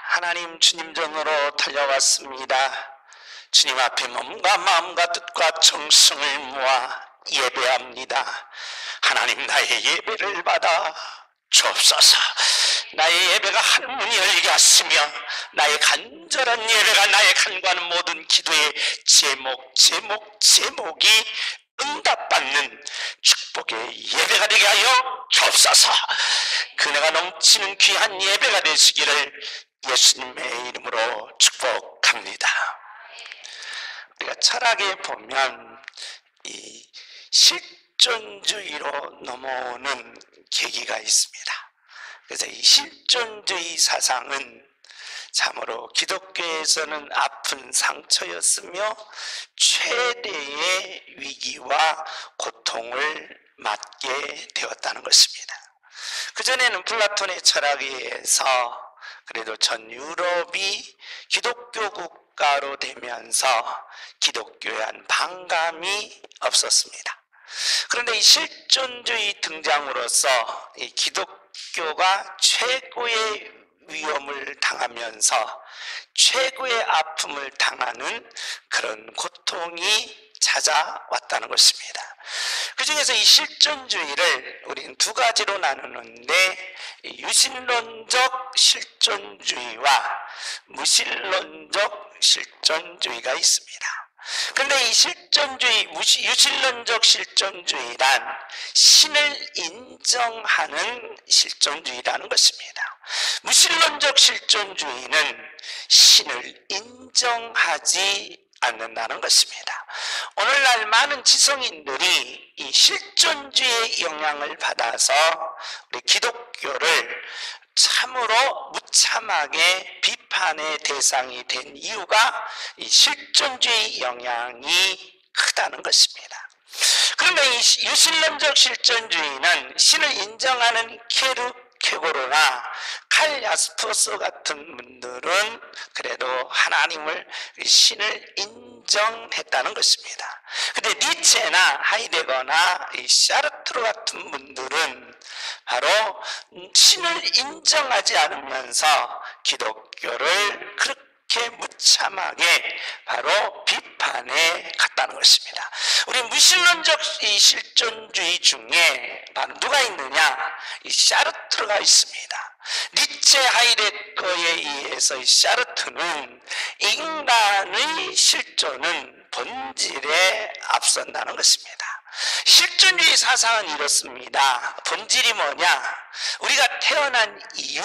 하나님 주님 전으로 달려왔습니다. 주님 앞에 몸과 마음과 뜻과 정성을 모아 예배합니다. 하나님, 나의 예배를 받아 주옵소서. 나의 예배가 하늘문이 열리게 하시며 나의 간절한 예배가 나의 간구하는 모든 기도의 제목이 응답받는 축복의 예배가 되게 하여 주옵소서. 그네가 넘치는 귀한 예배가 되시기를 예수님의 이름으로 축복합니다. 우리가 철학에 보면 이 실존주의로 넘어오는 계기가 있습니다. 그래서 이 실존주의 사상은 참으로 기독교에서는 아픈 상처였으며 최대의 위기와 고통을 맞게 되었다는 것입니다. 그전에는 플라톤의 철학에 의해서 그래도 전 유럽이 기독교 국가로 되면서 기독교에 한 반감이 없었습니다. 그런데 이 실존주의 등장으로써 이 기독교가 최고의 위험을 당하면서 최고의 아픔을 당하는 그런 고통이 찾아왔다는 것입니다. 그 중에서 이 실존주의를 우리는 두 가지로 나누는데 유실론적 실존주의와 무실론적 실존주의가 있습니다. 그런데 이 유실론적 실존주의란 신을 인정하는 실존주의라는 것입니다. 무신론적 실존주의는 신을 인정하지 않는다는 것입니다. 오늘날 많은 지성인들이 이 실존주의의 영향을 받아서 우리 기독교를 참으로 무참하게 비판의 대상이 된 이유가 이 실존주의 영향이 크다는 것입니다. 그런데 이 유신론적 실존주의는 신을 인정하는 케고르나 칼 야스퍼스 같은 분들은 그래도 하나님을, 신을 인정했다는 것입니다. 근데 니체나 하이데거나 샤르트르 같은 분들은 바로 신을 인정하지 않으면서 기독교를 그렇게 무참하게 바로 비판해 갔다는 것입니다. 우리 무신론적 이 실존주의 중에 바로 누가 있느냐? 이 샤르트르가 있습니다. 니체 하이데거에 의해서 이 샤르트르는 인간의 실존은 본질에 앞선다는 것입니다. 실존주의 사상은 이렇습니다. 본질이 뭐냐? 우리가 태어난 이유,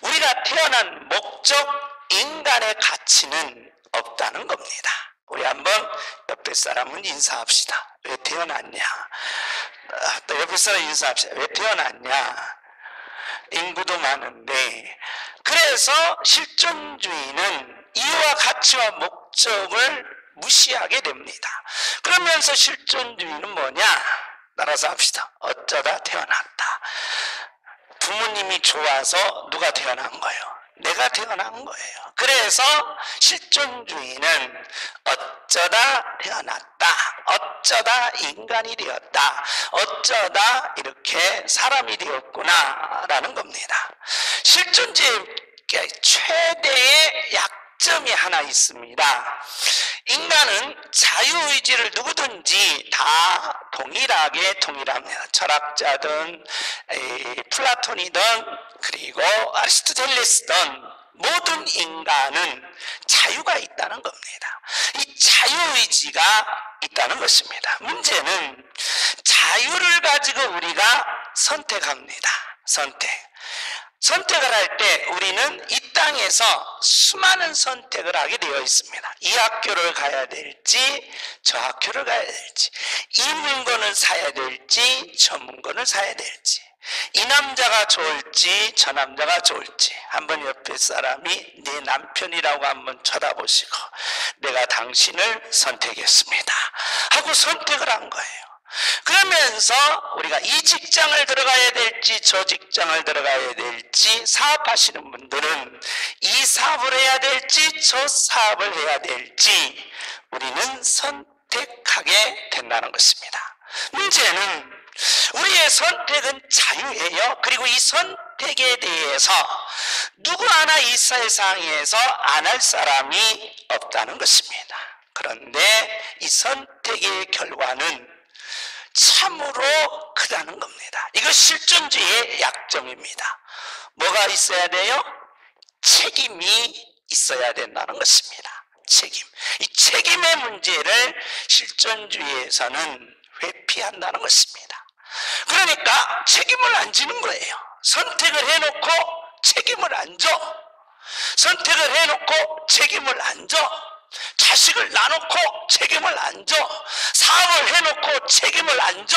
우리가 태어난 목적, 인간의 가치는 없다는 겁니다. 우리 한번 옆에 사람은 인사합시다. 왜 태어났냐? 또 옆에 사람 인사합시다. 왜 태어났냐? 인구도 많은데, 그래서 실존주의는 이유와 가치와 목적을 무시하게 됩니다. 그러면서 실존주의는 뭐냐? 따라서 합시다. 어쩌다 태어났다. 부모님이 좋아서 누가 태어난 거예요? 내가 태어난 거예요. 그래서 실존주의는 어쩌다 태어났다, 어쩌다 인간이 되었다, 어쩌다 이렇게 사람이 되었구나 라는 겁니다. 실존주의의 최대의 약점이 하나 있습니다. 인간은 자유의지를 누구든지 다 동일하게 통일합니다. 철학자든 플라톤이든 그리고 아리스토텔레스든 모든 인간은 자유가 있다는 겁니다. 이 자유의지가 있다는 것입니다. 문제는 자유를 가지고 우리가 선택합니다. 선택을 할 때 우리는 이 땅에서 수많은 선택을 하게 되어 있습니다. 이 학교를 가야 될지 저 학교를 가야 될지, 이 물건을 사야 될지 저 물건을 사야 될지, 이 남자가 좋을지 저 남자가 좋을지. 한번 옆에 사람이 내 남편이라고 한번 쳐다보시고 내가 당신을 선택했습니다 하고 선택을 한 거예요. 그러면서 우리가 이 직장을 들어가야 될지 저 직장을 들어가야 될지, 사업하시는 분들은 이 사업을 해야 될지 저 사업을 해야 될지 우리는 선택하게 된다는 것입니다. 문제는 우리의 선택은 자유예요. 그리고 이 선택에 대해서 누구 하나 이 세상에서 안 할 사람이 없다는 것입니다. 그런데 이 선택의 결과는 참으로 크다는 겁니다. 이거 실존주의의 약점입니다. 뭐가 있어야 돼요? 책임이 있어야 된다는 것입니다. 책임. 이 책임의 문제를 실존주의에서는 회피한다는 것입니다. 그러니까 책임을 안 지는 거예요. 선택을 해놓고 책임을 안 져. 선택을 해놓고 책임을 안 져. 자식을 낳아놓고 책임을 안 져. 사업을 해놓고 책임을 안 져.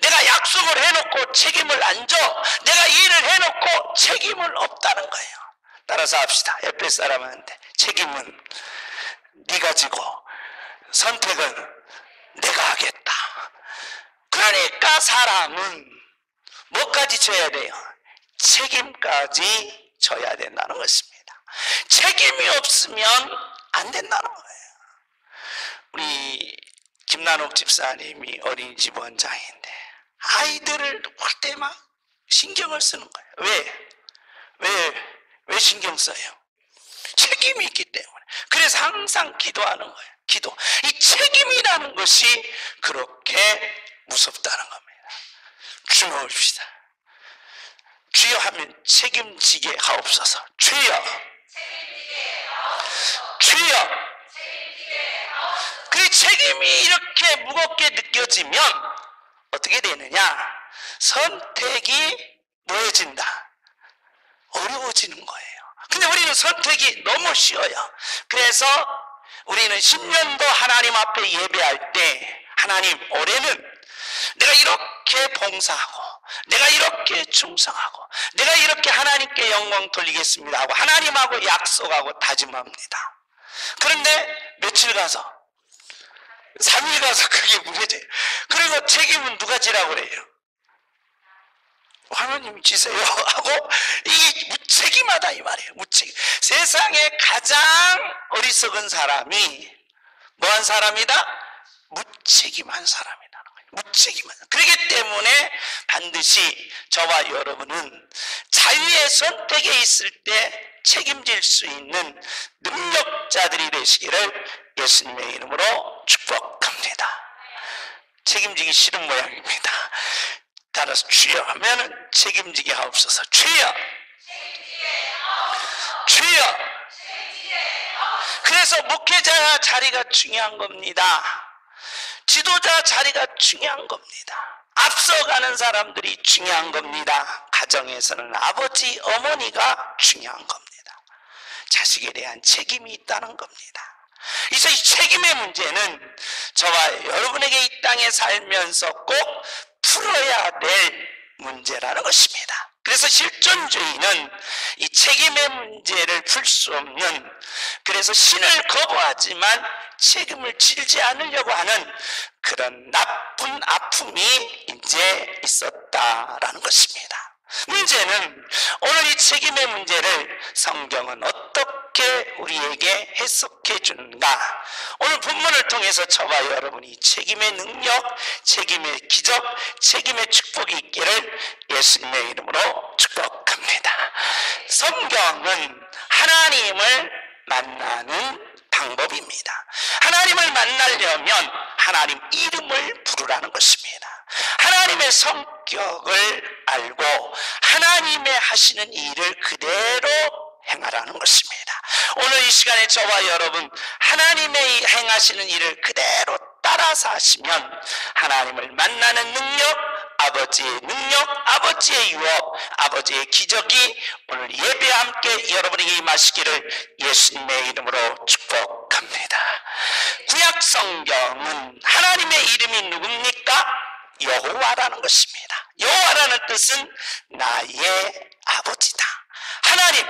내가 약속을 해놓고 책임을 안 져. 내가 일을 해놓고 책임을 없다는 거예요. 따라서 합시다. 옆에 사람한테 책임은 네가 지고 선택은 내가 하겠다. 그러니까 사람은 뭐까지 져야 돼요? 책임까지 져야 된다는 것입니다. 책임이 없으면 안 된다는 거예요. 우리 김난옥 집사님이 어린이집 원장인데 아이들을 볼 때 막 신경을 쓰는 거예요. 왜 신경 써요? 책임이 있기 때문에. 그래서 항상 기도하는 거예요. 기도. 이 책임이라는 것이 그렇게 무섭다는 겁니다. 주먹읍시다. 주여 하면 책임지게 하옵소서. 주여. 주여. 그 책임이 이렇게 무겁게 느껴지면 어떻게 되느냐? 선택이 뭐해진다? 어려워지는 거예요. 근데 우리는 선택이 너무 쉬워요. 그래서 우리는 10년도 하나님 앞에 예배할 때 하나님 올해는 내가 이렇게 봉사하고 내가 이렇게 충성하고 내가 이렇게 하나님께 영광 돌리겠습니다 하고 하나님하고 약속하고 다짐합니다. 그런데 며칠 가서 3일 가서 그게 무너져요. 그리고 책임은 누가 지라고 그래요? 하나님이 지세요 하고 이게 무책임하다 이 말이에요. 무책임. 세상에 가장 어리석은 사람이 뭐한 사람이다? 무책임한 사람이라는 거예요. 무책임한. 그렇기 때문에 반드시 저와 여러분은 자유의 선택에 있을 때 책임질 수 있는 능력자들이 되시기를 예수님의 이름으로 축복합니다. 책임지기 싫은 모양입니다. 따라서 주여 하면은 책임지게 하옵소서. 주여. 주여. 그래서 목회자 자리가 중요한 겁니다. 지도자 자리가 중요한 겁니다. 앞서가는 사람들이 중요한 겁니다. 가정에서는 아버지, 어머니가 중요한 겁니다. 자식에 대한 책임이 있다는 겁니다. 그래서 이 책임의 문제는 저와 여러분에게 이 땅에 살면서 꼭 풀어야 될 문제라는 것입니다. 그래서 실존주의는 이 책임의 문제를 풀 수 없는, 그래서 신을 거부하지만 책임을 지지 않으려고 하는 그런 나쁜 아픔이 이제 있었다라는 것입니다. 문제는 오늘 이 책임의 문제를 성경은 어떻게 우리에게 해석해 주는가? 오늘 본문을 통해서 저와 여러분이 책임의 능력, 책임의 기적, 책임의 축복이 있기를 예수님의 이름으로 축복합니다. 성경은 하나님을 만나는 방법입니다. 하나님을 만나려면 하나님 이름을 부르라는 것입니다. 하나님의 성격을 알고 하나님의 하시는 일을 그대로 행하라는 것입니다. 오늘 이 시간에 저와 여러분 하나님의 행하시는 일을 그대로 따라서 하시면 하나님을 만나는 능력, 아버지의 능력, 아버지의 유업, 아버지의 기적이 오늘 예배와 함께 여러분에게 임하시기를 예수님의 이름으로 축복합니다. 구약 성경은 하나님의 이름이 누굽니까? 여호와라는 것입니다. 여호와라는 뜻은 나의 아버지다. 하나님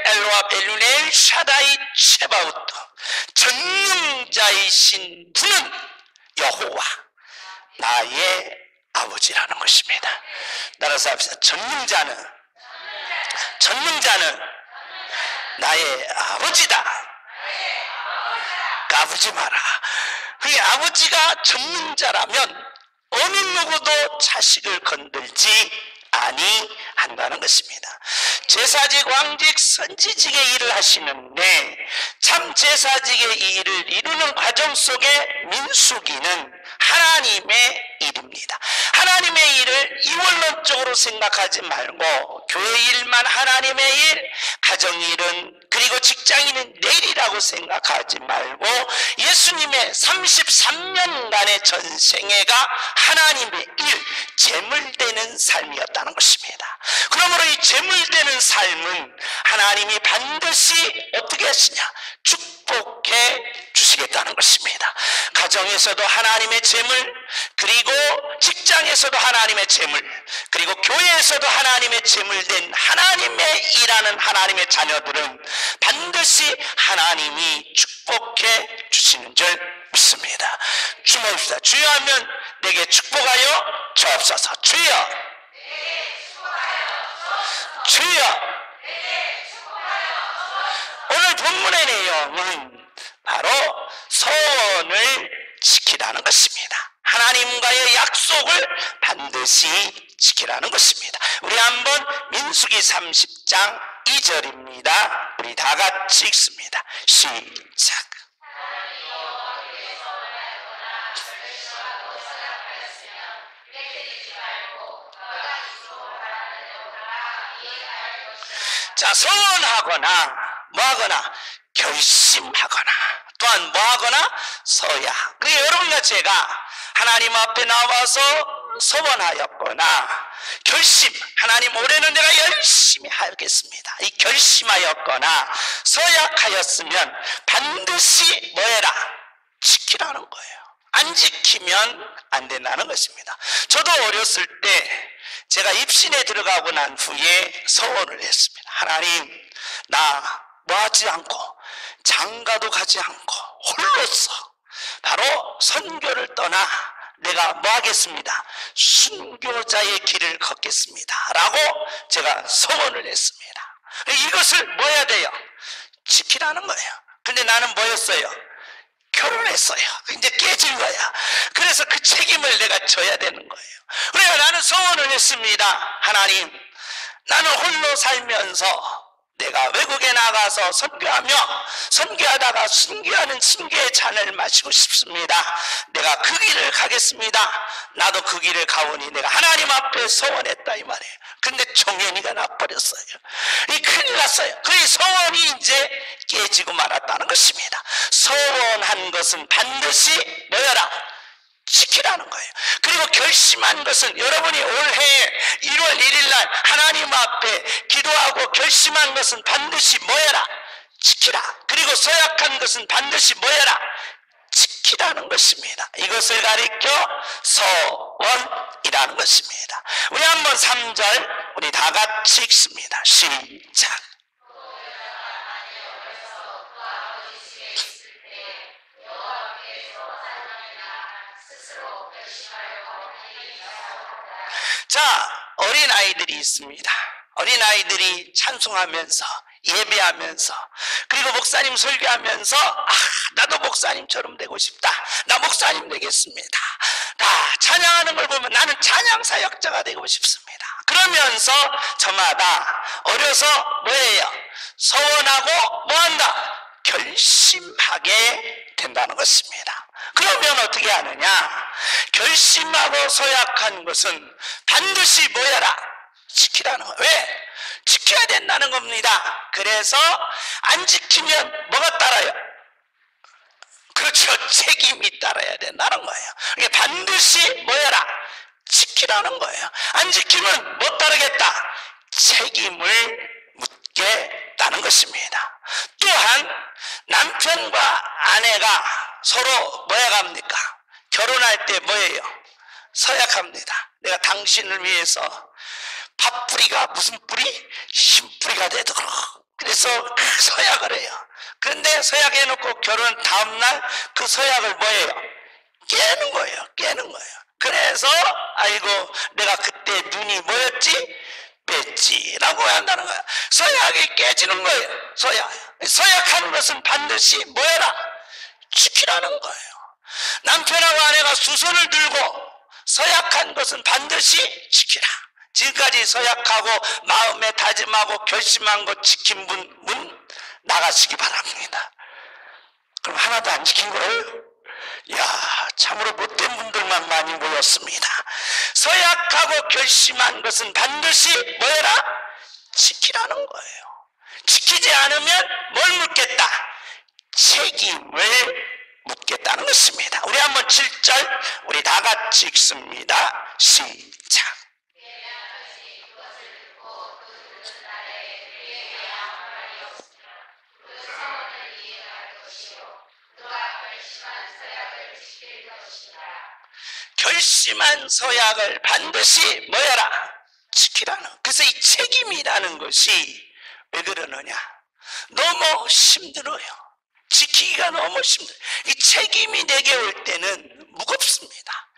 엘로와 벨루넬 샤다이 체바우트, 전능자이신 분은 여호와, 나의 아버지라는 것입니다. 따라서 합시다. 전능자는 나의 아버지다. 까부지 마라. 그게 아버지가 전능자라면 어느 누구도 자식을 건들지 많이 한다는 것입니다. 제사직, 왕직, 선지직의 일을 하시는데 참 제사직의 이 일을 이루는 과정 속에 민수기는 하나님의 일입니다. 하나님의 일을 이원론적으로 생각하지 말고 교회 일만 하나님의 일, 가정 일은 그리고 직장인은 내 일이라고 생각하지 말고 예수님의 33년간의 전생애가 하나님의 일, 제물되는 삶이었다는 것입니다. 그러므로 이 제물되는 삶은 하나님이 반드시 어떻게 하시냐? 축복해 주시겠다는 것입니다. 가정에서도 하나님의 제물, 그리고 직장에서도 하나님의 제물, 그리고 교회에서도 하나님의 제물된 하나님의 일하는 하나님의 자녀들은 반드시 하나님이 축복해 주시는 줄 믿습니다. 주모입시다. 주여 하면 내게 축복하여 주옵소서. 주여, 주여. 오늘 본문의 내용은 바로 서원을 지키라는 것입니다. 하나님과의 약속을 반드시 지키라는 것입니다. 우리 한번 민수기 30장 2절입니다. 우리 다 같이 읽습니다. 시작. 자, 서원하거나 뭐하거나 결심하거나 또한 뭐하거나 서야. 그게 여러분과 제가 하나님 앞에 나와서 서원하였거나 결심, 하나님 올해는 내가 열심히 하겠습니다, 이 결심하였거나 서약하였으면 반드시 뭐해라? 지키라는 거예요. 안 지키면 안 된다는 것입니다. 저도 어렸을 때 제가 입신에 들어가고 난 후에 서원을 했습니다. 하나님, 나 뭐 하지 않고 장가도 가지 않고 홀로서 바로 선교를 떠나 내가 뭐 하겠습니다? 순교자의 길을 걷겠습니다 라고 제가 서원을 했습니다. 이것을 뭐 해야 돼요? 지키라는 거예요. 근데 나는 뭐였어요? 결혼했어요. 이제 깨진 거야. 그래서 그 책임을 내가 져야 되는 거예요. 그래서 나는 서원을 했습니다. 하나님, 나는 홀로 살면서 내가 외국에 나가서 선교하며 선교하다가 순교하는 순교의 잔을 마시고 싶습니다. 내가 그 길을 가겠습니다. 나도 그 길을 가오니 내가 하나님 앞에 서원했다 이 말이에요. 근데 종연이가 나버렸어요. 이 큰일 났어요. 그 서원이 이제 깨지고 말았다는 것입니다. 서원한 것은 반드시 뭐여라? 지키라는 거예요. 그리고 결심한 것은 여러분이 올해 1월 1일 날 하나님 앞에 기도하고 결심한 것은 반드시 뭐여라? 지키라. 그리고 서약한 것은 반드시 뭐여라? 지키라는 것입니다. 이것을 가리켜 서원이라는 것입니다. 우리 한번 3절 우리 다 같이 읽습니다. 시작. 자, 어린아이들이 있습니다. 어린아이들이 찬송하면서 예배하면서 그리고 목사님 설교하면서 나도 목사님처럼 되고 싶다, 나 목사님 되겠습니다, 나 찬양하는 걸 보면 나는 찬양 사역자가 되고 싶습니다 그러면서 저마다 어려서 뭐예요? 서원하고 뭐한다? 결심하게 된다는 것입니다. 그러면 어떻게 하느냐? 결심하고 서약한 것은 반드시 뭐야라? 지키라는 거예요. 왜? 지켜야 된다는 겁니다. 그래서 안 지키면 뭐가 따라요? 그렇죠, 책임이 따라야 된다는 거예요. 이게 반드시 뭐야라? 지키라는 거예요. 안 지키면 못 따르겠다, 책임을 묻겠다는 것입니다. 또한 남편과 아내가 서로 뭐야 합니까? 결혼할 때 뭐예요? 서약합니다. 내가 당신을 위해서 밥뿌리가 무슨 뿌리? 힘뿌리가 되도록. 그래서 서약을 해요. 그런데 서약해놓고 결혼 다음날 그 서약을 뭐예요? 깨는 거예요. 깨는 거예요. 그래서 아이고 내가 그때 눈이 뭐였지? 뺐지라고 한다는 거야. 서약이 깨지는 거예요. 서약하는 것은 반드시 뭐해라? 지키라는 거예요. 남편하고 아내가 두 손을 들고 서약한 것은 반드시 지키라. 지금까지 서약하고 마음에 다짐하고 결심한 것 지킨 문 나가시기 바랍니다. 그럼 하나도 안 지킨 거예요? 야, 참으로 못된 분들만 많이 모였습니다. 서약하고 결심한 것은 반드시 뭐여라? 지키라는 거예요. 지키지 않으면 뭘 묻겠다? 책임을 묻겠다는 것입니다. 우리 한번 7절 우리 다 같이 읽습니다. 시작. 결심한 서약을 반드시 뭐여라? 지키라는. 그래서 이 책임이라는 것이 왜 그러느냐? 너무 힘들어요. 지키기가 너무 힘들어요. 이 책임이 내게 올 때는 무겁습니다.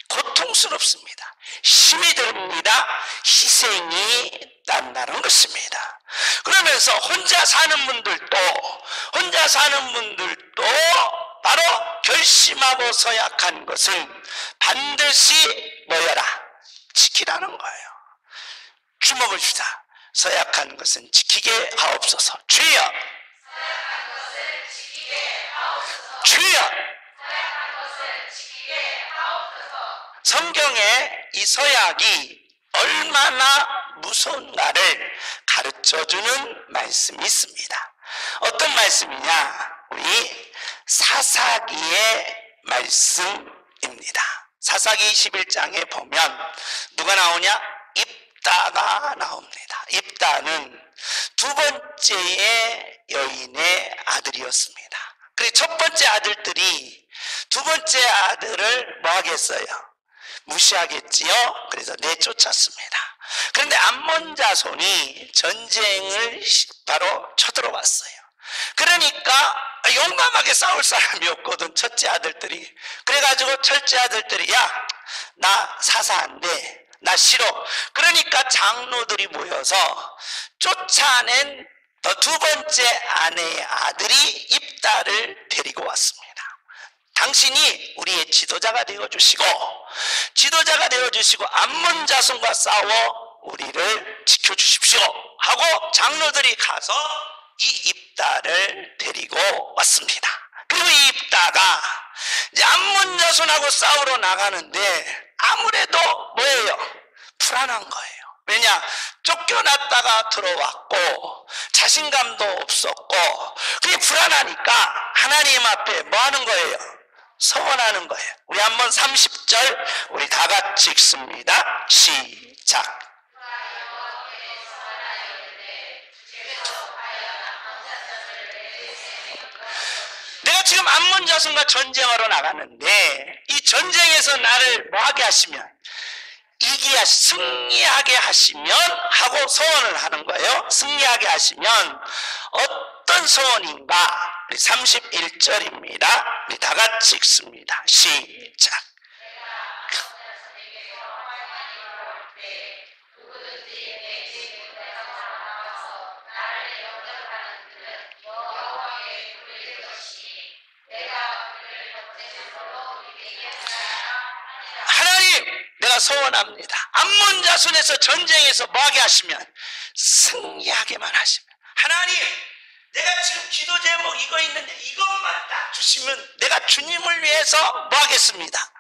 고통스럽습니다. 힘이 듭니다. 희생이 난다는 것입니다. 그러면서 혼자 사는 분들도 바로 결심하고 서약한 것은 반드시 뭐여라? 지키라는 거예요. 주먹을 주자. 서약한 것은 지키게 하옵소서. 주여, 주여. 성경에 이 서약이 얼마나 무서운가를 가르쳐주는 말씀이 있습니다. 어떤 말씀이냐? 우리 사사기의 말씀입니다. 사사기 21장에 보면 누가 나오냐? 입다가 나옵니다. 입다는 두 번째의 여인의 아들이었습니다. 그리고 첫 번째 아들들이 두 번째 아들을 뭐 하겠어요? 무시하겠지요. 그래서 내쫓았습니다. 그런데 암몬 자손이 전쟁을 바로 쳐들어왔어요. 그러니까 용감하게 싸울 사람이 없거든, 첫째 아들들이. 그래가지고 첫째 아들들이 야, 나 사사한데 나 싫어. 그러니까 장로들이 모여서 쫓아낸 두 번째 아내의 아들이 입다를 데리고 왔습니다. 당신이 우리의 지도자가 되어주시고 암몬 자손과 싸워 우리를 지켜주십시오 하고 장로들이 가서 이 입다를 데리고 왔습니다. 그리고 이 입다가 이제 암몬 자손하고 싸우러 나가는데 아무래도 뭐예요? 불안한 거예요. 왜냐? 쫓겨났다가 들어왔고 자신감도 없었고 그게 불안하니까 하나님 앞에 뭐 하는 거예요? 서원하는 거예요. 우리 한번 30절 우리 다 같이 읽습니다. 시작. 내가 지금 암몬 자손과 전쟁하러 나가는데 이 전쟁에서 나를 뭐 하게 하시면 승리하게 하시면 하고 소원을 하는 거예요. 승리하게 하시면 어떤 소원인가? 우리 31절입니다. 우리 다 같이 읽습니다. 시작. 내가 소원합니다. 암몬 자손에서 전쟁에서 뭐하게 하시면 승리하게만 하시면. 하나님, 내가 지금 기도 제목 이거 있는데 이것만 딱 주시면 내가 주님을 위해서 뭐하겠습니다?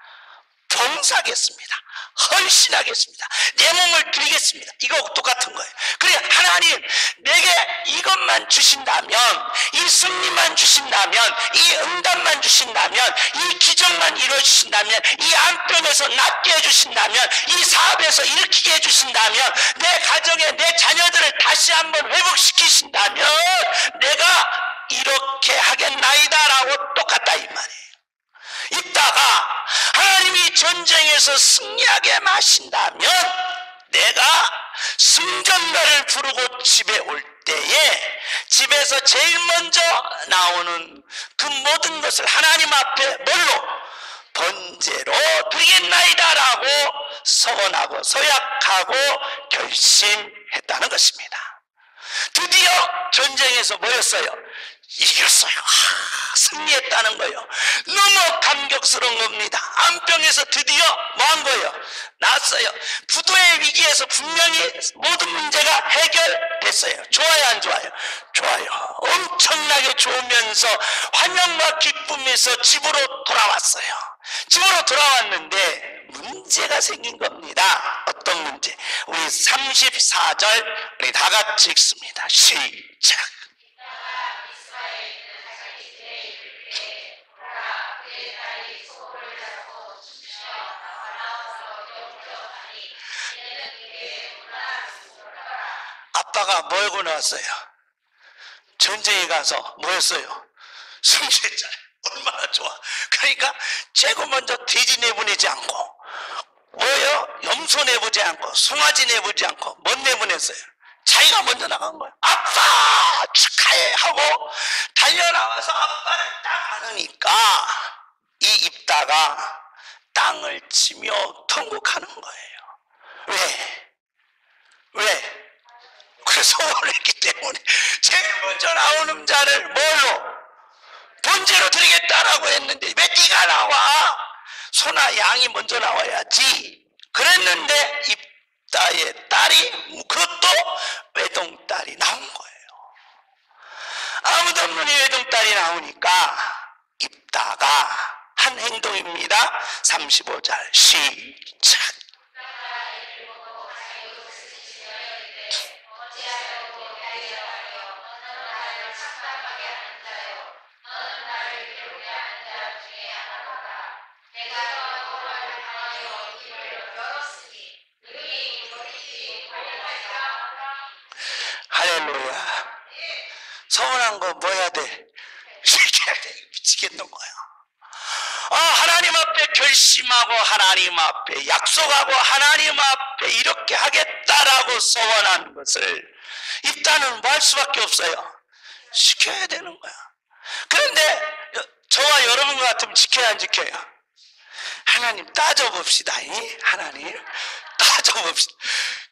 봉사하겠습니다. 헌신하겠습니다. 내 몸을 드리겠습니다. 이거 똑같은 거예요. 그래, 하나님 내게 이것만 주신다면, 이 승리만 주신다면, 이 응답만 주신다면, 이 기적만 이루어주신다면, 이 암병에서 낫게 해주신다면, 이 사업에서 일으키게 해주신다면, 내 가정에 내 자녀들을 다시 한번 회복시키신다면 내가 이렇게 하겠나이다 라고 똑같다 이 말이에요. 이따가 하나님이 전쟁에서 승리하게 하신다면 내가 승전가를 부르고 집에 올 때에 집에서 제일 먼저 나오는 그 모든 것을 하나님 앞에 뭘로? 번제로 드리겠나이다 라고 서원하고 서약하고 결심했다는 것입니다. 드디어 전쟁에서 뭐였어요? 이겼어요. 승리했다는 거예요. 너무 감격스러운 겁니다. 암병에서 드디어 뭐 한 거예요? 나았어요. 부도의 위기에서 분명히 모든 문제가 해결됐어요. 좋아요, 안 좋아요? 좋아요. 엄청나게 좋으면서 환영과 기쁨에서 집으로 돌아왔어요. 집으로 돌아왔는데 문제가 생긴 겁니다. 어떤 문제? 우리 34절 우리 다 같이 읽습니다. 시작. 아빠가 뭐 하고 나왔어요? 전쟁에 가서 뭐였어요? 승리했잖아요. 얼마나 좋아. 그러니까 최고 먼저 돼지 내보내지 않고 뭐예요? 염소 내보지 않고 송아지 내보지 않고 뭔 내보냈어요? 자기가 먼저 나간 거예요. 아빠 축하해 하고 달려나와서 아빠를 딱 안으니까 이 입다가 땅을 치며 통곡하는 거예요. 왜? 왜? 그래서 원했기 때문에 제일 먼저 나오는 자를 뭘로? 번제로 드리겠다라고 했는데 왜 네가 나와? 소나 양이 먼저 나와야지. 그랬는데 입다의 딸이 그것도 외동딸이 나온 거예요. 아무도 없는 외동딸이 나오니까 입다가 한 행동입니다. 35절 시작. 할렐루야. 서운한 거 뭐 해야 돼? 미치겠는 거야. 하나님 앞에 결심하고 하나님 앞에 약속하고 하나님 앞에 이렇게 하겠다라고 서원한 것을 입다는 뭐 할 수밖에 없어요. 지켜야 되는 거야. 그런데 저와 여러분 같으면 지켜야 안 지켜요? 하나님 따져봅시다. 하나님 따져봅시다.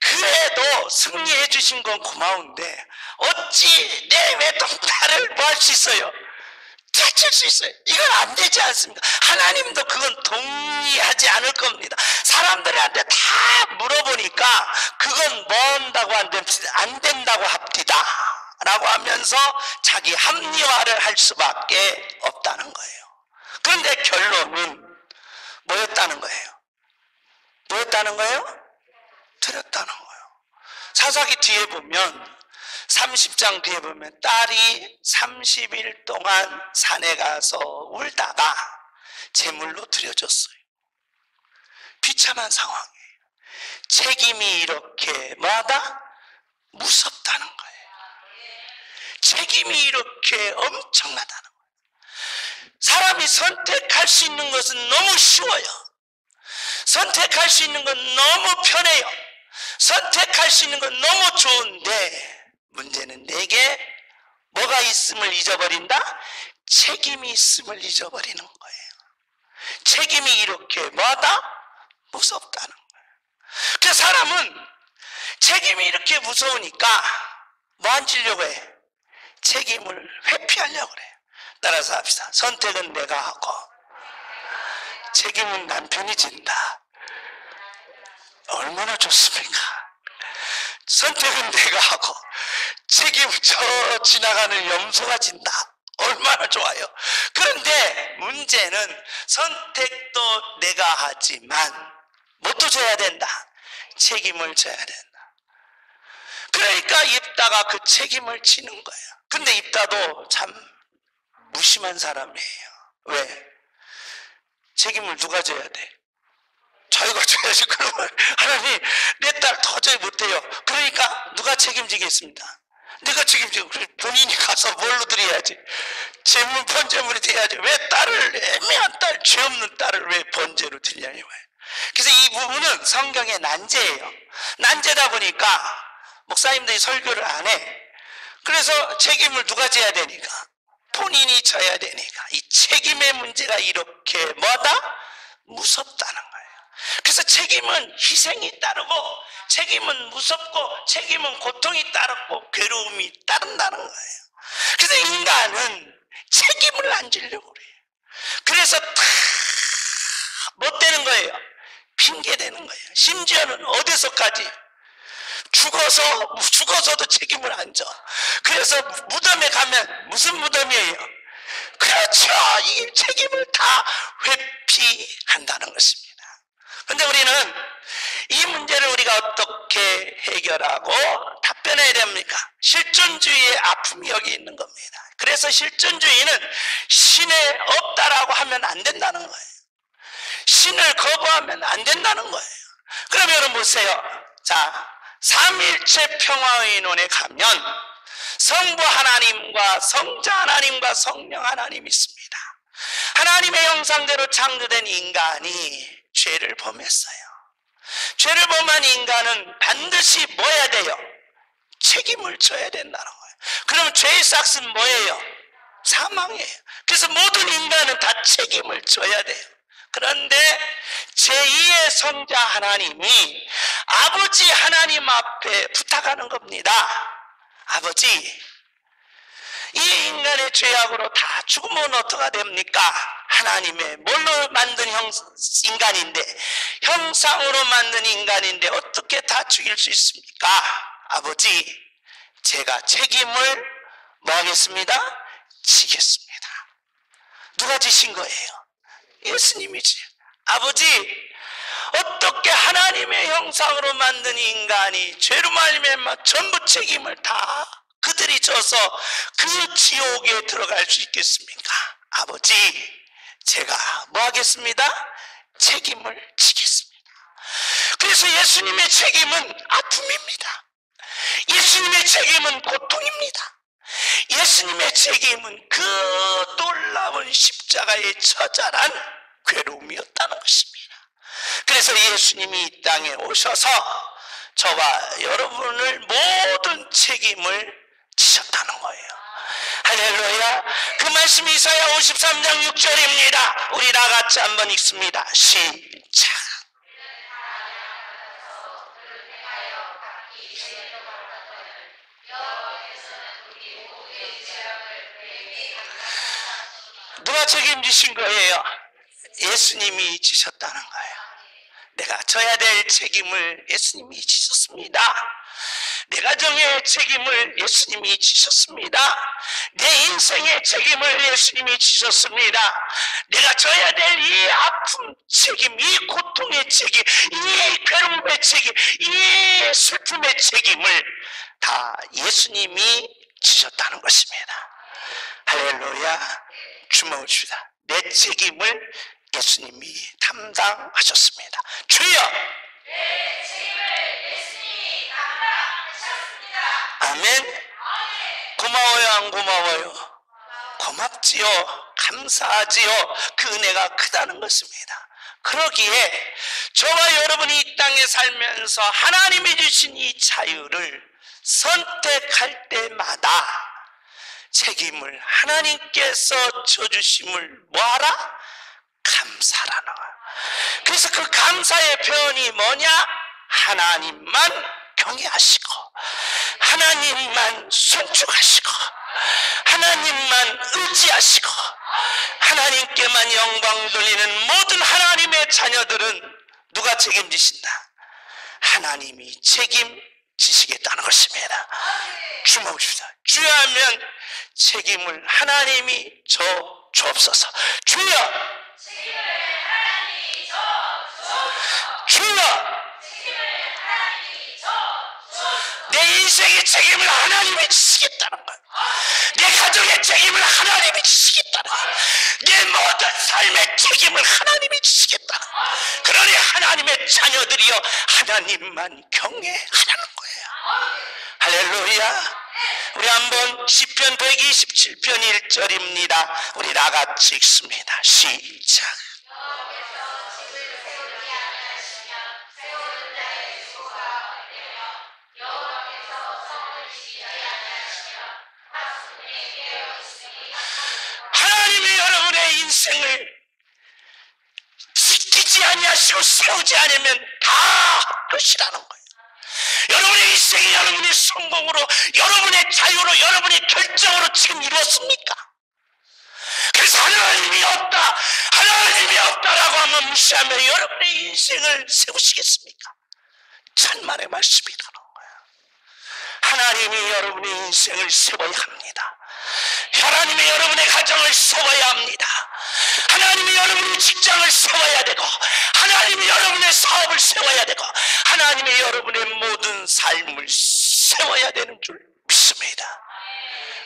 그래도 승리해 주신 건 고마운데 어찌 내 외동딸을 뭐 할 수 있어요? 되칠 수 있어요. 이건 안 되지 않습니까? 하나님도 그건 동의하지 않을 겁니다. 사람들한테 다 물어보니까 그건 뭐 한다고 안 된다고 합디다 라고 하면서 자기 합리화를 할 수밖에 없다는 거예요. 그런데 결론은 뭐였다는 거예요? 뭐였다는 거예요? 드렸다는 거예요. 사사기 뒤에 보면 30장 뒤에 보면 딸이 30일 동안 산에 가서 울다가 제물로 드려졌어요. 비참한 상황이에요. 책임이 이렇게 뭐하다? 무섭다는 거예요. 책임이 이렇게 엄청나다는 거예요. 사람이 선택할 수 있는 것은 너무 쉬워요. 선택할 수 있는 건 너무 편해요. 선택할 수 있는 건 너무 좋은데 문제는 내게 뭐가 있음을 잊어버린다? 책임이 있음을 잊어버리는 거예요. 책임이 이렇게 뭐하다? 무섭다는 거예요. 그래서 사람은 책임이 이렇게 무서우니까 뭐 안 지려고 해? 책임을 회피하려고 그래요. 따라서 합시다. 선택은 내가 하고 책임은 남편이 진다. 얼마나 좋습니까? 선택은 내가 하고 책임은 저 지나가는 염소가 진다. 얼마나 좋아요. 그런데 문제는 선택도 내가 하지만 뭣도 져야 된다? 책임을 져야 된다. 그러니까 입다가 그 책임을 지는 거예요. 근데 입다도 참 무심한 사람이에요. 왜? 책임을 누가 져야 돼? 자기가 져야지. 그러면 하나님 내 딸 도저히 못해요. 그러니까 누가 책임지겠습니다. 내가 책임지고 본인이 가서 뭘로 드려야지? 재물 번제물이 돼야지. 왜 딸을 애매한 딸, 죄 없는 딸을 왜 번제로 드리냐고요. 그래서 이 부분은 성경의 난제예요. 난제다 보니까 목사님들이 설교를 안 해. 그래서 책임을 누가 져야 되니까? 본인이 져야 되니까. 이 책임의 문제가 이렇게 뭐다? 무섭다는 거예요. 그래서 책임은 희생이 따르고 책임은 무섭고 책임은 고통이 따르고 괴로움이 따른다는 거예요. 그래서 인간은 책임을 안 지려고 그래요. 그래서 다 못 되는 거예요. 핑계 대는 거예요. 심지어는 어디서까지 죽어서도 책임을 안 져. 그래서 무덤에 가면 무슨 무덤이에요? 그렇죠. 이 책임을 다 회피한다는 것입니다. 그런데 우리는 이 문제를 우리가 어떻게 해결하고 답변해야 됩니까? 실존주의의 아픔이 여기 있는 겁니다. 그래서 실존주의는 신에 없다라고 하면 안 된다는 거예요. 신을 거부하면 안 된다는 거예요. 그럼 여러분 보세요. 자, 삼일체 평화의논에 가면 성부 하나님과 성자 하나님과 성령 하나님이 있습니다. 하나님의 형상대로 창조된 인간이 죄를 범했어요. 죄를 범한 인간은 반드시 뭐 해야 돼요? 책임을 져야 된다는 거예요. 그럼 죄의 싹은 뭐예요? 사망이에요. 그래서 모든 인간은 다 책임을 져야 돼요. 그런데 제2의 성자 하나님이 아버지 하나님 앞에 부탁하는 겁니다. 아버지, 이 인간의 죄악으로 다 죽으면 어떻게 됩니까? 하나님의 뭘로 만든 인간인데, 형상으로 만든 인간인데 어떻게 다 죽일 수 있습니까? 아버지, 제가 책임을 뭐 하겠습니다? 지겠습니다. 누가 지신 거예요? 예수님이지. 아버지, 어떻게 하나님의 형상으로 만든 인간이 죄로 말미암아 전부 책임을 다 그들이 져서 그 지옥에 들어갈 수 있겠습니까? 아버지, 제가 뭐 하겠습니다? 책임을 지겠습니다. 그래서 예수님의 책임은 아픔입니다. 예수님의 책임은 고통입니다. 예수님의 책임은 그 놀라운 십자가의 처절한 괴로움이었다는 것입니다. 그래서 예수님이 이 땅에 오셔서 저와 여러분을 모든 책임을 지셨다는 거예요. 할렐루야. 그 말씀이 이사야 53장 6절입니다. 우리 다 같이 한번 읽습니다. 시작. 누가 책임지신 거예요? 예수님이 지셨다는 거예요. 내가 져야 될 책임을 예수님이 지셨습니다. 내 가정의 책임을 예수님이 지셨습니다. 내 인생의 책임을 예수님이 지셨습니다. 내가 져야 될 이 아픔 책임, 이 고통의 책임, 이 괴로움의 책임, 이 슬픔의 책임을 다 예수님이 지셨다는 것입니다. 할렐루야. 주목을 줍시다. 내 책임을 예수님이 담당하셨습니다. 주여! 내 책임을 예수님이 담당하셨습니다. 아멘. 고마워요, 안 고마워요? 고맙지요. 감사하지요. 그 은혜가 크다는 것입니다. 그러기에 저와 여러분이 이 땅에 살면서 하나님이 주신 이 자유를 선택할 때마다 책임을 하나님께서 져주심을 뭐하라? 감사라는 거예요. 그래서 그 감사의 표현이 뭐냐? 하나님만 경외하시고 하나님만 순종하시고 하나님만 의지하시고 하나님께만 영광 돌리는 모든 하나님의 자녀들은 누가 책임지신다? 하나님이 책임지시겠다는 것입니다. 주목을 줍시다. 주여 하면 책임을 하나님이 주옵소서. 주여! 주여! 내 인생의 책임을 하나님이 지시겠다는 거예요. 내 가정의 책임을 하나님이 지시겠다는 거예요. 내 모든 삶의 책임을 하나님이 지시겠다는 거예요. 그러니 하나님의 자녀들이여 하나님만 경외하라는 거예요. 할렐루야. 우리 한번 시편 127편 1절입니다. 우리 다 같이 읽습니다. 시작. 하나님이 여러분의 인생을 지키지 아니하시고 세우지 않으면 다 끝이라는 거예요. 여러분의 인생이 여러분의 성공으로, 여러분의 자유로, 여러분의 결정으로 지금 책임 이뤘습니까? 그래서 하나님이 없다라고 하면 무시하며 여러분의 인생을 세우시겠습니까? 천만의 말씀이라는 거예요. 하나님이 여러분의 인생을 세워야 합니다. 하나님이 여러분의 가정을 세워야 합니다. 하나님이 여러분의 직장을 세워야 되고, 하나님이 여러분의 사업을 세워야 되고, 하나님이 여러분의 모든 삶을 세워야 되는 줄 믿습니다.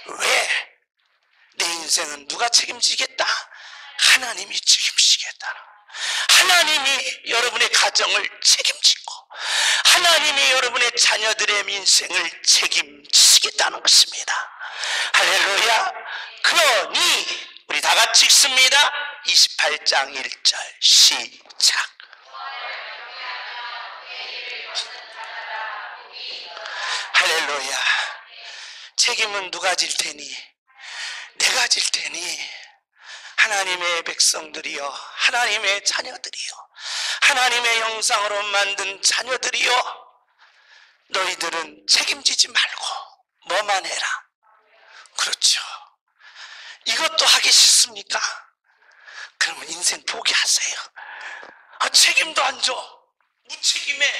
왜? 내 인생은 누가 책임지겠다? 하나님이 책임지겠다. 하나님이 여러분의 가정을 책임지고, 하나님이 여러분의 자녀들의 인생을 책임지겠다는 것입니다. 할렐루야. 그러니 우리 다 같이 읽습니다. 28장 1절 시작. 할렐루야. 책임은 누가 질 테니? 내가 질 테니. 하나님의 백성들이여, 하나님의 자녀들이여, 하나님의 형상으로 만든 자녀들이여, 너희들은 책임지지 말고 뭐만 해라. 그렇죠. 이것도 하기 싫습니까? 그러면 인생 포기하세요. 책임도 안 줘. 무책임해.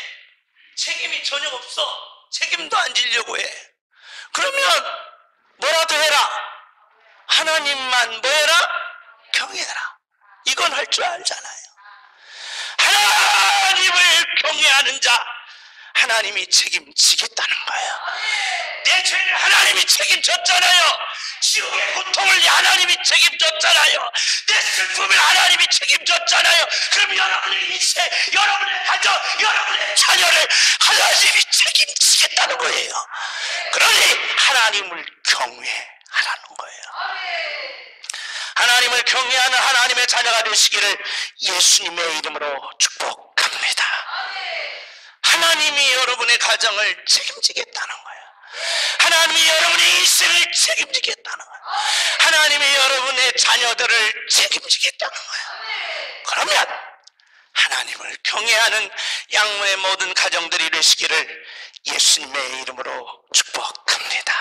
책임이 전혀 없어. 책임도 안 지려고 해. 그러면 뭐라도 해라. 하나님만 뭐 해라? 경외해라. 이건 할 줄 알잖아요. 하나님을 경외하는 자, 하나님이 책임지겠다는 거예요. 내 죄를 하나님이 책임졌잖아요. 지옥의 고통을 하나님이 책임졌잖아요. 내 슬픔을 하나님이 책임졌잖아요. 그럼 여러분의 인생, 여러분의 가정, 여러분의 자녀를 하나님이 책임지겠다는 거예요. 그러니 하나님을 경외하라는 거예요. 하나님을 경외하는 하나님의 자녀가 되시기를 예수님의 이름으로 축복합니다. 하나님이 여러분의 가정을 책임지겠다는 거예요. 하나님이 여러분의 인생을 책임지겠다는 거예요. 하나님이 여러분의 자녀들을 책임지겠다는 거예요. 그러면 하나님을 경외하는 양문의 모든 가정들이 되시기를 예수님의 이름으로 축복합니다.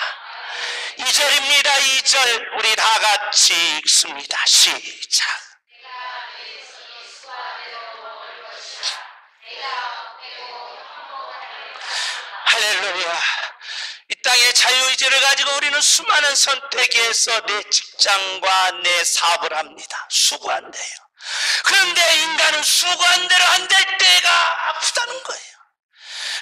2절입니다. 2절 우리 다 같이 읽습니다. 시작. 할렐루야. 이 땅의 자유의지를 가지고 우리는 수많은 선택에서 내 직장과 내 사업을 합니다. 수고한대요. 그런데 인간은 수고한 대로 안 될 때가 아프다는 거예요.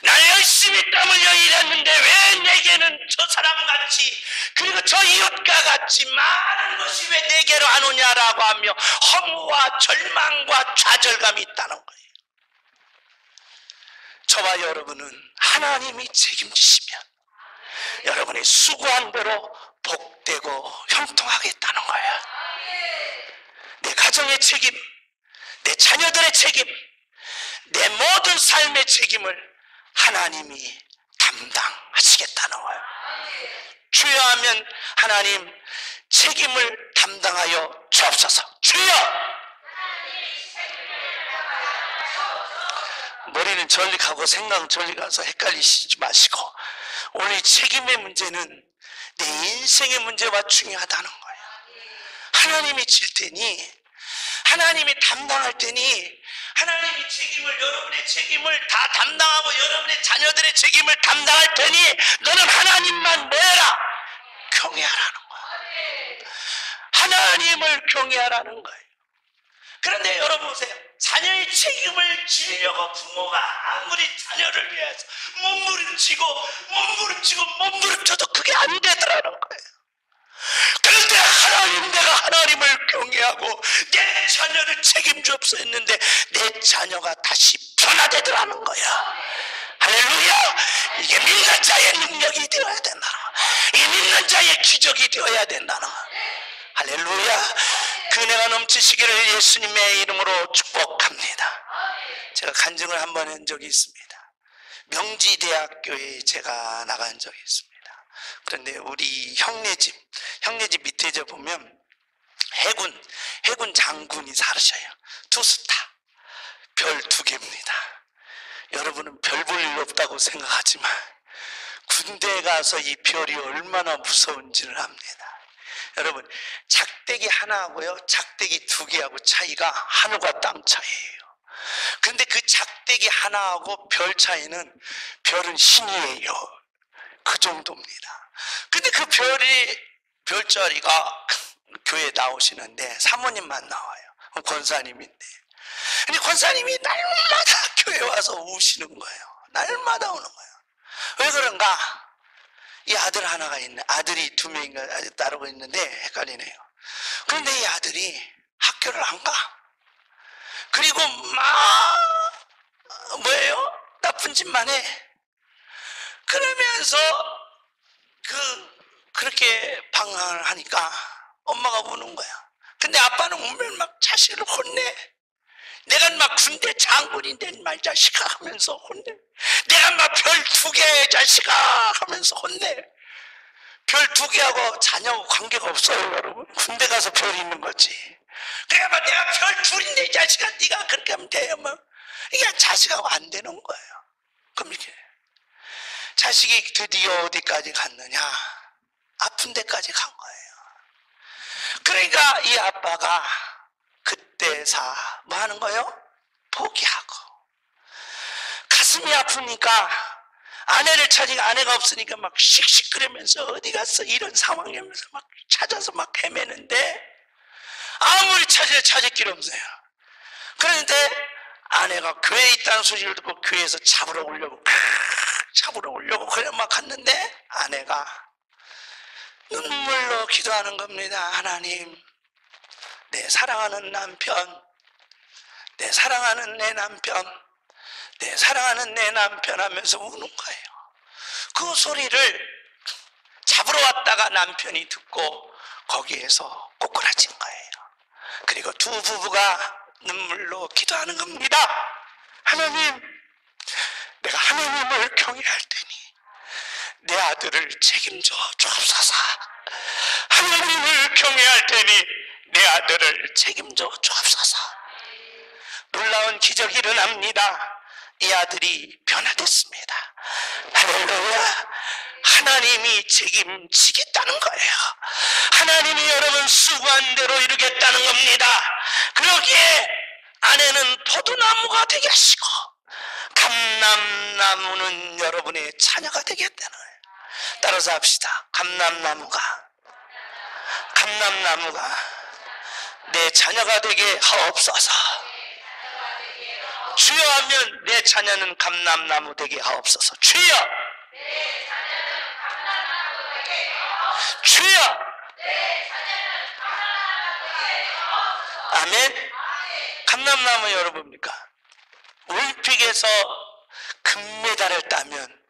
나 열심히 땀 흘려 일했는데 왜 내게는 저 사람같이, 그리고 저 이웃과 같이 많은 것이 왜 내게로 안 오냐라고 하며 허무와 절망과 좌절감이 있다는 거예요. 저와 여러분은 하나님이 책임지시면 여러분이 수고한 대로 복되고 형통하겠다는 거예요. 내 가정의 책임, 내 자녀들의 책임, 내 모든 삶의 책임을 하나님이 담당하시겠다는 거예요. 주여 하면 하나님 책임을 담당하여 주옵소서. 주여! 머리는 저리 가고 생각은 저리 가서 헷갈리시지 마시고, 오늘 책임의 문제는 내 인생의 문제와 중요하다는 거예요. 하나님이 질 테니, 하나님이 담당할 테니, 하나님이 책임을, 여러분의 책임을 다 담당하고 여러분의 자녀들의 책임을 담당할 테니 너는 하나님만 뭐해라? 경외하라는 거예요. 하나님을 경외하라는 거예요. 그런데 여러분 보세요. 자녀의 책임을 지려고 부모가 아무리 자녀를 위해서 몸부림쳐도 그게 안 되더라는 거예요. 그런데 내가 하나님을 경외하고 내 자녀를 책임주옵소 했는데 내 자녀가 다시 변화되더라는 거야. 할렐루야. 이게 믿는 자의 능력이 되어야 된다. 이 믿는 자의 기적이 되어야 된다는 거야. 할렐루야. 그 은혜가 넘치시기를 예수님의 이름으로 축복합니다. 제가 간증을 한번 한 적이 있습니다. 명지대학교에 제가 나간 적이 있습니다. 그런데 우리 형네 집 밑에 보면 해군 장군이 살으셔요. 투스타 별 2개입니다. 여러분은 별 볼 일 없다고 생각하지만 군대에 가서 이 별이 얼마나 무서운지를 압니다. 여러분, 작대기 하나하고요 작대기 두 개하고 차이가 하늘과 땅 차이예요. 그런데 그 작대기 하나하고 별 차이는, 별은 신이에요. 그 정도입니다. 근데 그 별자리가 교회에 나오시는데 사모님만 나와요. 권사님인데. 근데 권사님이 날마다 교회 와서 우시는 거예요. 날마다 오는 거예요. 왜 그런가? 이 아들 하나가 있네. 아들이 두 명인가 따르고 있는데 헷갈리네요. 그런데 이 아들이 학교를 안 가. 그리고 막 뭐예요? 나쁜 짓만 해. 그러면서 그렇게 방황을 하니까 엄마가 우는 거야. 근데 아빠는 울면 막 자식을 혼내. 내가 막 군대 장군인데 말 자식아 하면서 혼내. 내가 막 별 두 개 자식아 하면서 혼내. 별 두 개하고 자녀하고 관계가 없어요, 여러분. 군대 가서 별 있는 거지. 그래 막 내가 별 둘인데 이 자식아 네가 그렇게 하면 돼요. 뭐 이게 자식하고 안 되는 거예요. 그럼 이렇게 자식이 드디어 어디까지 갔느냐? 아픈 데까지 간 거예요. 그러니까 이 아빠가 그때사 뭐 하는 거예요? 포기하고. 가슴이 아프니까 아내를 찾으니까 아내가 없으니까 막 씩씩거리면서 어디 갔어? 이런 상황이면서 막 찾아서 막 헤매는데 아무리 찾을 길이 없어요. 그런데 아내가 교회에 있다는 소식을 듣고 교회에서 잡으러 오려고 그래 막 갔는데 아내가 눈물로 기도하는 겁니다. 하나님, 내 사랑하는 남편, 내 사랑하는 내 남편, 내 사랑하는 내 남편 하면서 우는 거예요. 그 소리를 잡으러 왔다가 남편이 듣고 거기에서 꼬꾸라진 거예요. 그리고 두 부부가 눈물로 기도하는 겁니다. 하나님, 내가 하나님을 경외할 테니 내 아들을 책임져 주옵소서. 하나님을 경외할 테니 내 아들을 책임져 주옵소서. 놀라운 기적이 일어납니다. 이 아들이 변화됐습니다. 할렐루야. 하나님이 책임지겠다는 거예요. 하나님이 여러분 수고한 대로 이루겠다는 겁니다. 그러기에 아내는 포도나무가 되게 하시고 감람나무는 여러분의 자녀가 되겠다는 거예요. 따라서 합시다. 감람나무가 내 자녀가 되게 하옵소서. 주여 하면 내 자녀는 감람나무 되게 하옵소서. 주여, 주여. 아멘. 감람나무 여러분입니까? 올림픽에서 금메달을 따면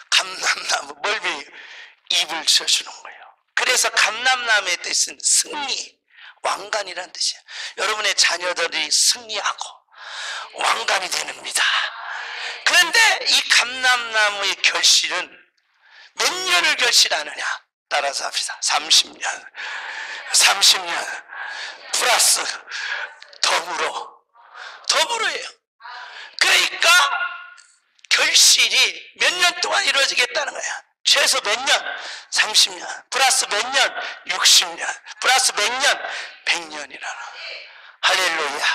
감람나무 멀리 입을 쳐주는 거예요. 그래서 감람나무의 뜻은 승리, 왕관이라는 뜻이에요. 여러분의 자녀들이 승리하고 왕관이 됩니다. 그런데 이 감람나무의 결실은 몇 년을 결실하느냐? 따라서 합시다. 30년 플러스 더불어예요. 그러니까 결실이 몇 년 동안 이루어지겠다는 거야. 최소 몇 년? 30년. 플러스 몇 년? 60년. 플러스 몇 년? 100년이라는. 할렐루야.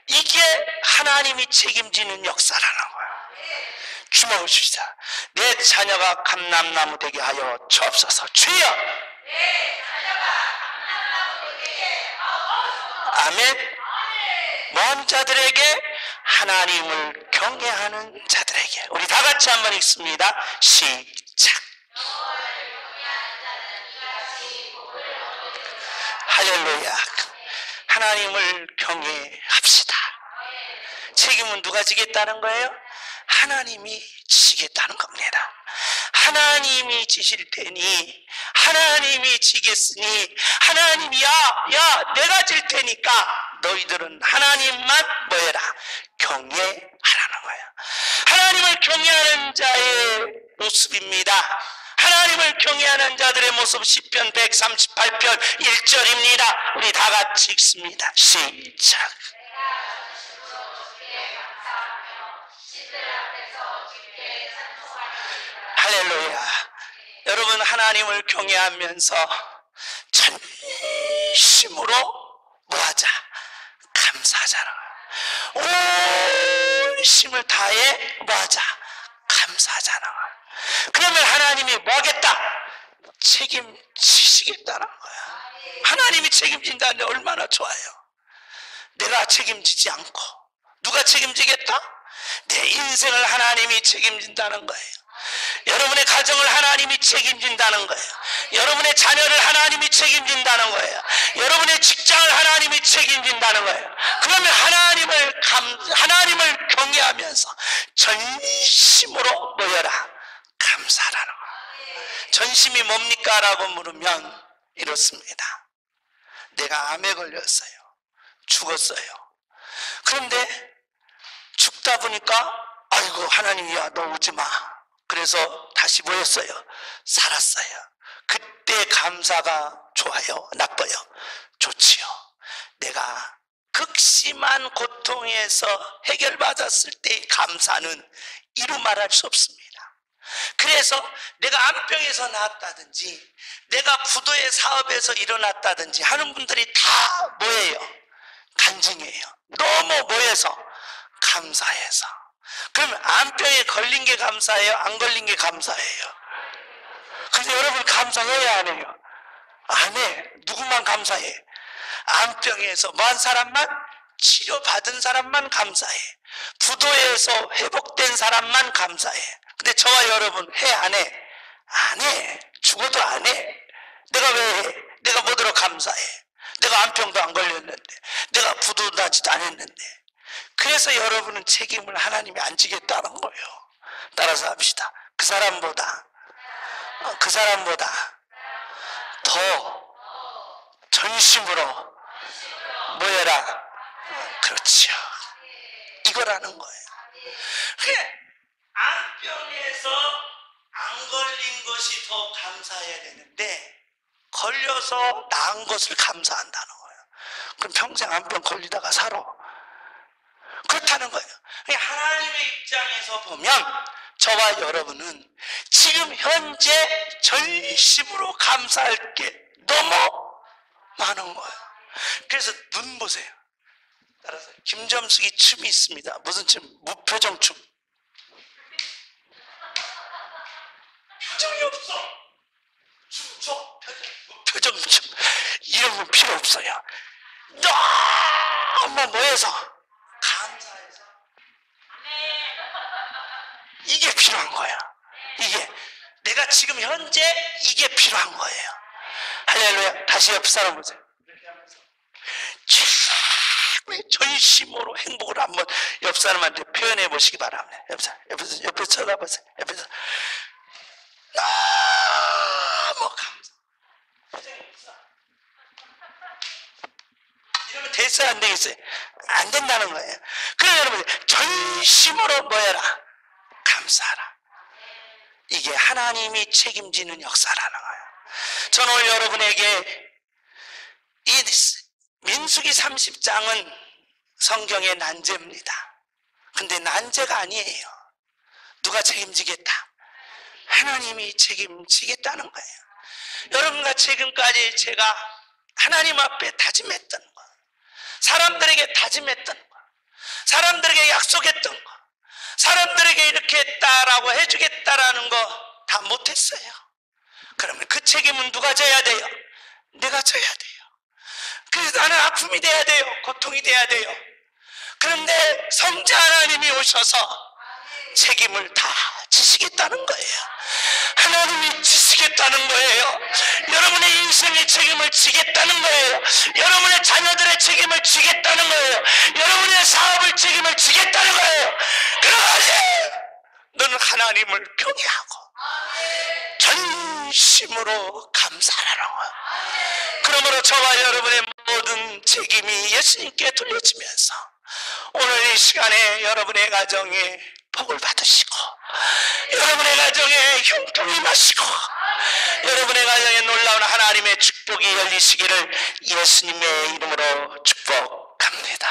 이게 하나님이 책임지는 역사라는 거야. 주먹을 주시다. 내 자녀가 감람나무 되게 하여 주옵소서. 주여. 아멘. 먼 자들에게, 하나님을 경외하는 자들에게. 우리 다 같이 한번 읽습니다. 시작. 할렐루야. 하나님을 경외합시다. 책임은 누가 지겠다는 거예요? 하나님이 지겠다는 겁니다. 하나님이 지실 테니, 하나님이 지겠으니, 하나님이 야 내가 질 테니까 너희들은 하나님만 뭐해라? 경외하라는 거예요. 하나님을 경외하는 자의 모습입니다. 하나님을 경외하는 자들의 모습, 시편 138편 1절입니다. 우리 다 같이 읽습니다. 시작. 할렐루야. 여러분, 하나님을 경외하면서 전심으로 뭐하자? 감사하자는 거야. 온 힘을 다해 뭐하자? 감사하자는 거야. 그러면 하나님이 뭐하겠다? 책임지시겠다는 거야. 하나님이 책임진다는데 얼마나 좋아요. 내가 책임지지 않고 누가 책임지겠다? 내 인생을 하나님이 책임진다는 거예요. 여러분의 가정을 하나님이 책임진다는 거예요. 여러분의 자녀를 하나님이 책임진다는 거예요. 여러분의 직장을 하나님이 책임진다는 거예요. 그러면 하나님을 경외하면서 전심으로 모여라 감사하라는 거예요. 전심이 뭡니까? 라고 물으면 이렇습니다. 내가 암에 걸렸어요. 죽었어요. 그런데 죽다 보니까 아이고 하나님이야 너 오지마. 그래서 다시 모였어요. 살았어요. 그때 감사가 좋아요? 나빠요? 좋지요. 내가 극심한 고통에서 해결받았을 때의 감사는 이루 말할 수 없습니다. 그래서 내가 암병에서 나았다든지 내가 부도의 사업에서 일어났다든지 하는 분들이 다 뭐예요? 간증이에요. 너무 뭐해서? 감사해서. 그럼 암병에 걸린 게 감사해요? 안 걸린 게 감사해요? 근데 여러분 감사해야 안 해요? 안 해. 누구만 감사해? 암병에서 뭐한 사람만? 치료받은 사람만 감사해. 부도에서 회복된 사람만 감사해. 근데 저와 여러분 해 안 해? 안 해. 죽어도 안 해. 내가 왜 해? 내가 뭐더러 감사해? 내가 암병도 안 걸렸는데 내가 부도 나지도 않았는데. 그래서 여러분은 책임을 하나님이 안 지겠다는 거예요. 따라서 합시다. 그 사람보다 더 전심으로 모여라. 그렇지요. 이거라는 거예요. 그래, 암병에서 안 걸린 것이 더 감사해야 되는데 걸려서 나은 것을 감사한다는 거예요. 그럼 평생 암병 걸리다가 살아. 그렇다는 거예요. 하나님의 입장에서 보면 저와 여러분은 지금 현재 전심으로 감사할 게 너무 많은 거예요. 그래서 눈 보세요. 따라서 김점숙이 춤이 있습니다. 무슨 춤? 무표정 춤. 표정이 없어. 춤춰. 무표정 춤. 이런 건 필요 없어요. 너무 모여서 감사해서 이게 필요한 거야. 이게 내가 지금 현재 이게 필요한 거예요. 할렐루야. 다시 옆 사람 보세요. 이렇게 하면서 최고의 전심으로 행복을 한번 옆 사람한테 표현해 보시기 바랍니다. 옆에서 쳐다보세요. 옆에서 너무 감사. 이러면 됐어요? 안 되겠어요? 안 된다는 거예요. 그래서 여러분 전심으로 모여라 감사하라. 이게 하나님이 책임지는 역사라는 거예요. 저는 오늘 여러분에게 이 민수기 30장은 성경의 난제입니다. 근데 난제가 아니에요. 누가 책임지겠다? 하나님이 책임지겠다는 거예요. 여러분과 지금까지 제가 하나님 앞에 다짐했던 거, 사람들에게 다짐했던 거, 사람들에게 약속했던 거, 사람들에게 이렇게 했다라고 해주겠다라는 거 다 못했어요. 그러면 그 책임은 누가 져야 돼요? 내가 져야 돼요. 그래서 나는 아픔이 돼야 돼요. 고통이 돼야 돼요. 그런데 성자 하나님이 오셔서 책임을 다 지시겠다는 거예요. 하나님이 지시겠다는 거예요. 여러분의 인생의 책임을 지겠다는 거예요. 여러분의 자녀들의 책임을 지겠다는 거예요. 여러분의 사업을 책임을 지겠다는 거예요. 그러지 너는 하나님을 경외하고 전심으로 감사하라는 거예요. 그러므로 저와 여러분의 모든 책임이 예수님께 돌려지면서 오늘 이 시간에 여러분의 가정에 복을 받으시고 여러분의 가정에 형통이 마시고 여러분의 가정에 놀라운 하나님의 축복이 열리시기를 예수님의 이름으로 축복합니다.